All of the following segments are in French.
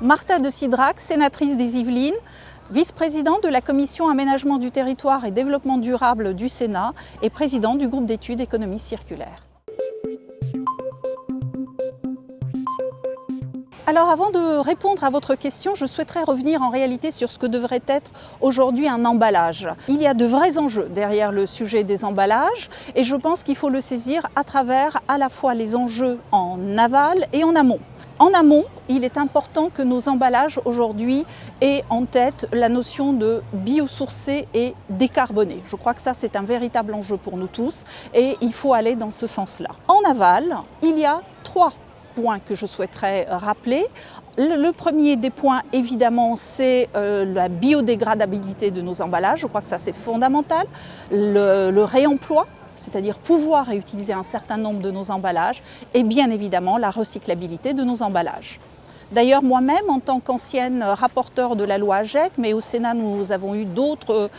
Martha de Cidrac, sénatrice des Yvelines, vice-présidente de la Commission Aménagement du territoire et développement durable du Sénat et présidente du groupe d'études économie circulaire. Alors avant de répondre à votre question, je souhaiterais revenir en réalité sur ce que devrait être aujourd'hui un emballage. Il y a de vrais enjeux derrière le sujet des emballages et je pense qu'il faut le saisir à travers à la fois les enjeux en aval et en amont. En amont, il est important que nos emballages aujourd'hui aient en tête la notion de biosourcé et décarboné. Je crois que ça c'est un véritable enjeu pour nous tous et il faut aller dans ce sens-là. En aval, il y a 3 points que je souhaiterais rappeler. Le premier des points, évidemment, c'est la biodégradabilité de nos emballages. Je crois que ça, c'est fondamental. Le réemploi, c'est-à-dire pouvoir réutiliser un certain nombre de nos emballages, et bien évidemment la recyclabilité de nos emballages. D'ailleurs, moi-même, en tant qu'ancienne rapporteure de la loi AGEC, mais au Sénat, nous avons eu d'autres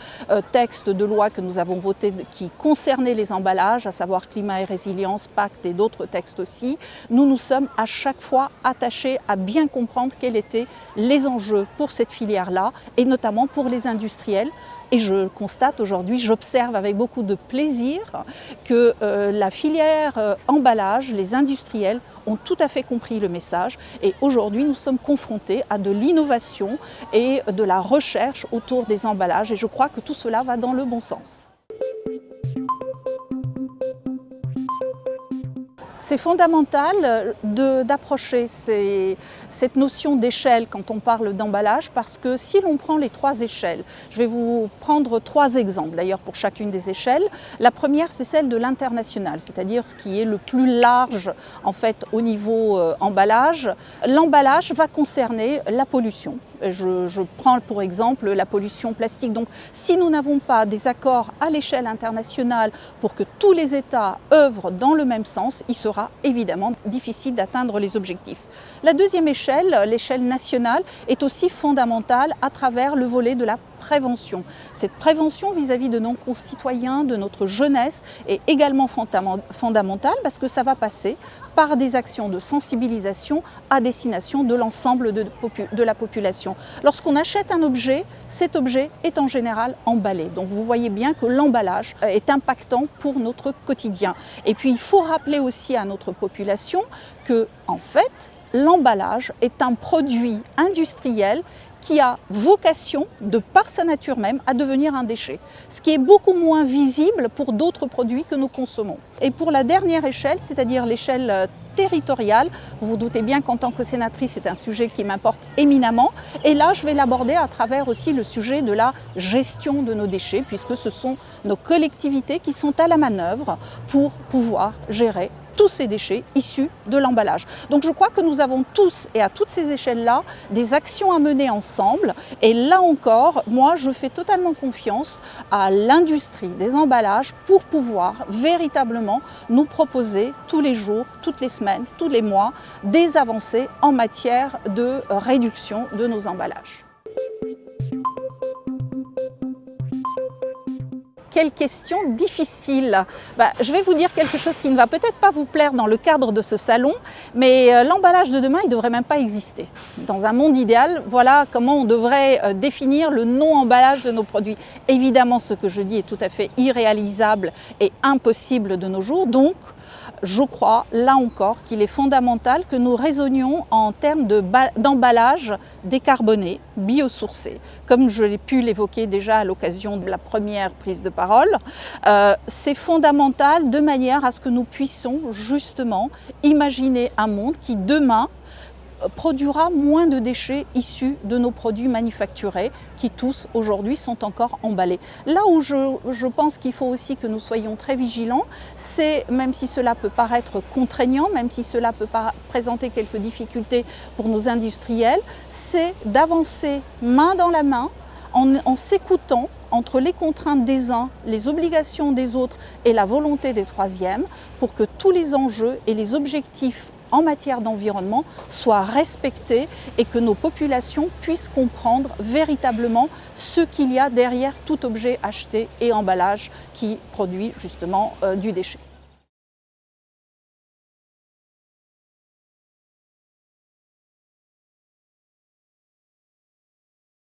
textes de loi que nous avons votés qui concernaient les emballages, à savoir climat et résilience, pacte et d'autres textes aussi. Nous nous sommes à chaque fois attachés à bien comprendre quels étaient les enjeux pour cette filière-là, et notamment pour les industriels. Et je constate aujourd'hui, j'observe avec beaucoup de plaisir que la filière emballage, les industriels ont tout à fait compris le message et aujourd'hui nous sommes confrontés à de l'innovation et de la recherche autour des emballages et je crois que tout cela va dans le bon sens. C'est fondamental d'approcher cette notion d'échelle quand on parle d'emballage parce que si l'on prend les 3 échelles, je vais vous prendre 3 exemples d'ailleurs pour chacune des échelles. La première c'est celle de l'international, c'est-à-dire ce qui est le plus large en fait au niveau emballage. L'emballage va concerner la pollution. Je prends pour exemple la pollution plastique. Donc si nous n'avons pas des accords à l'échelle internationale pour que tous les États œuvrent dans le même sens, il sera évidemment difficile d'atteindre les objectifs. La deuxième échelle, l'échelle nationale, est aussi fondamentale à travers le volet de la prévention. Cette prévention vis-à-vis de nos concitoyens, de notre jeunesse est également fondamentale parce que ça va passer par des actions de sensibilisation à destination de l'ensemble de la population. Lorsqu'on achète un objet, cet objet est en général emballé. Donc vous voyez bien que l'emballage est impactant pour notre quotidien. Et puis il faut rappeler aussi à notre population que, en fait, l'emballage est un produit industriel qui a vocation, de par sa nature même, à devenir un déchet. Ce qui est beaucoup moins visible pour d'autres produits que nous consommons. Et pour la dernière échelle, c'est-à-dire l'échelle territoriale, vous vous doutez bien qu'en tant que sénatrice, c'est un sujet qui m'importe éminemment. Et là, je vais l'aborder à travers aussi le sujet de la gestion de nos déchets, puisque ce sont nos collectivités qui sont à la manœuvre pour pouvoir gérer tous ces déchets issus de l'emballage. Donc je crois que nous avons tous et à toutes ces échelles-là des actions à mener ensemble et là encore, moi je fais totalement confiance à l'industrie des emballages pour pouvoir véritablement nous proposer tous les jours, toutes les semaines, tous les mois des avancées en matière de réduction de nos emballages. Quelle question difficile. Je vais vous dire quelque chose qui ne va peut-être pas vous plaire dans le cadre de ce salon, mais l'emballage de demain, il ne devrait même pas exister. Dans un monde idéal, voilà comment on devrait définir le non-emballage de nos produits. Évidemment, ce que je dis est tout à fait irréalisable et impossible de nos jours, donc je crois, là encore, qu'il est fondamental que nous raisonnions en termes d'emballage décarboné, biosourcé. Comme je l'ai pu l'évoquer déjà à l'occasion de la première prise de parole, c'est fondamental de manière à ce que nous puissions justement imaginer un monde qui demain produira moins de déchets issus de nos produits manufacturés qui tous aujourd'hui sont encore emballés. Là où je pense qu'il faut aussi que nous soyons très vigilants, c'est, même si cela peut paraître contraignant, même si cela peut présenter quelques difficultés pour nos industriels, c'est d'avancer main dans la main en s'écoutant entre les contraintes des uns, les obligations des autres et la volonté des troisièmes pour que tous les enjeux et les objectifs en matière d'environnement soient respectés et que nos populations puissent comprendre véritablement ce qu'il y a derrière tout objet acheté et emballage qui produit justement du déchet.